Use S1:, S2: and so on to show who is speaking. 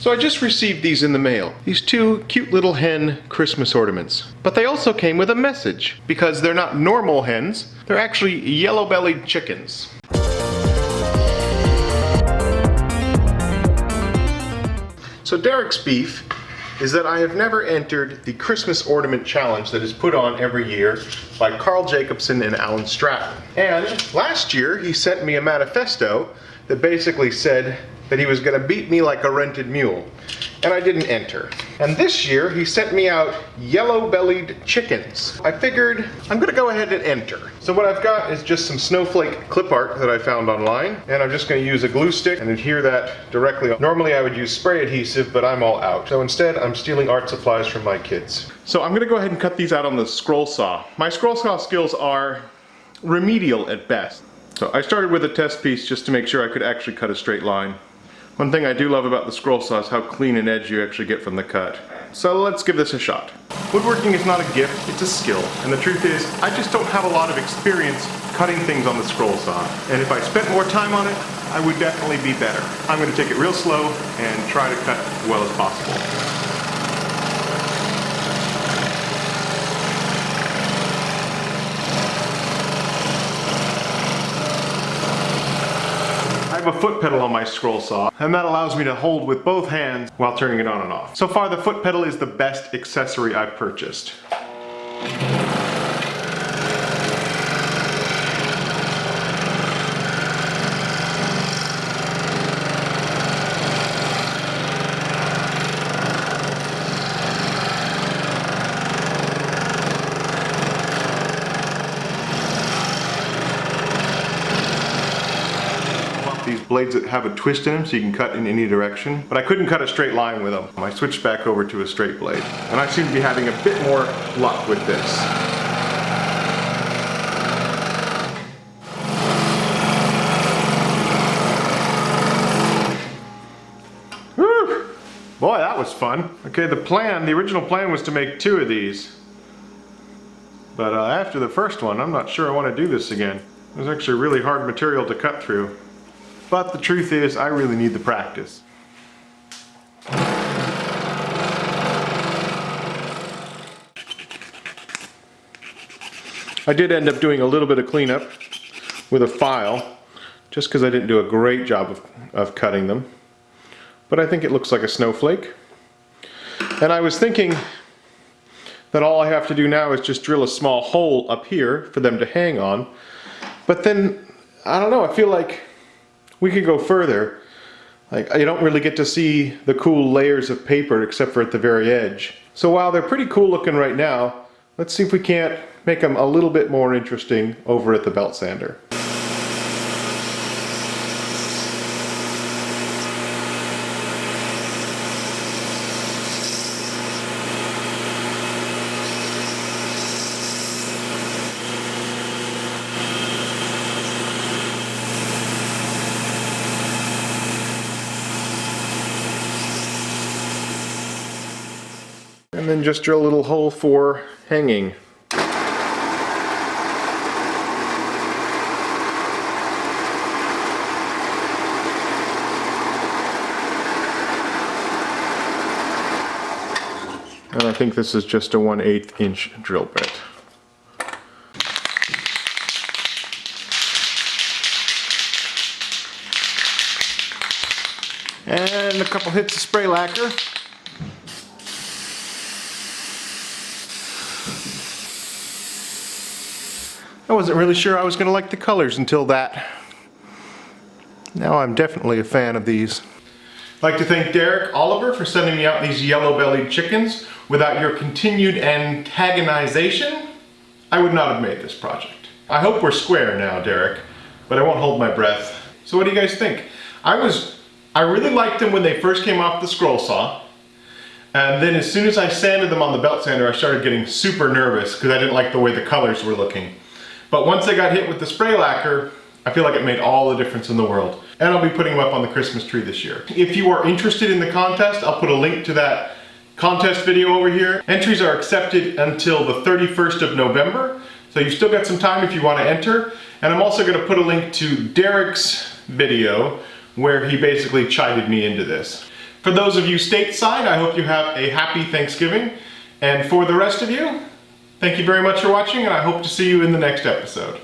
S1: So I just received these in the mail. These two cute little hen Christmas ornaments. But they also came with a message, because they're not normal hens, they're actually yellow-bellied chickens. So Derek's beef is that I have never entered the Christmas ornament challenge that is put on every year by Carl Jacobson and Alan Stratton. And last year he sent me a manifesto that basically said that he was going to beat me like a rented mule, and I didn't enter. And this year he sent me out yellow-bellied chickens. I figured I'm going to go ahead and enter. So what I've got is just some snowflake clip art that I found online, and I'm just going to use a glue stick and adhere that directly. Normally I would use spray adhesive, but I'm all out. So instead I'm stealing art supplies from my kids. So I'm going to go ahead and cut these out on the scroll saw. My scroll saw skills are remedial at best. So I started with a test piece just to make sure I could actually cut a straight line. One thing I do love about the scroll saw is how clean an edge you actually get from the cut. So let's give this a shot. Woodworking is not a gift, it's a skill. And the truth is, I just don't have a lot of experience cutting things on the scroll saw. And if I spent more time on it, I would definitely be better. I'm going to take it real slow and try to cut as well as possible. I have a foot pedal on my scroll saw, and that allows me to hold with both hands while turning it on and off. So far the foot pedal is the best accessory I've purchased. These blades that have a twist in them so you can cut in any direction, but I couldn't cut a straight line with them. I switched back over to a straight blade, and I seem to be having a bit more luck with this. Whew! Boy, that was fun. Okay, the original plan was to make 2 of these, but after the first one, I'm not sure I want to do this again. It was actually really hard material to cut through. But the truth is, I really need the practice. I did end up doing a little bit of cleanup with a file, just because I didn't do a great job of cutting them. But I think it looks like a snowflake. And I was thinking that all I have to do now is just drill a small hole up here for them to hang on. But then, I don't know, I feel like we could go further. Like, you don't really get to see the cool layers of paper except for at the very edge. So while they're pretty cool looking right now, let's see if we can't make them a little bit more interesting over at the belt sander. And then just drill a little hole for hanging. And I think this is just a 1/8 inch drill bit. And a couple hits of spray lacquer. I wasn't really sure I was going to like the colors until that. Now I'm definitely a fan of these. I'd like to thank Derek Oliver for sending me out these yellow-bellied chickens. Without your continued antagonization, I would not have made this project. I hope we're square now, Derek, but I won't hold my breath. So what do you guys think? I really liked them when they first came off the scroll saw. And then as soon as I sanded them on the belt sander, I started getting super nervous because I didn't like the way the colors were looking. But once I got hit with the spray lacquer, I feel like it made all the difference in the world. And I'll be putting them up on the Christmas tree this year. If you are interested in the contest, I'll put a link to that contest video over here. Entries are accepted until the 31st of November. So you've still got some time if you want to enter. And I'm also going to put a link to Derek's video where he basically chided me into this. For those of you stateside, I hope you have a happy Thanksgiving. And for the rest of you, thank you very much for watching, and I hope to see you in the next episode.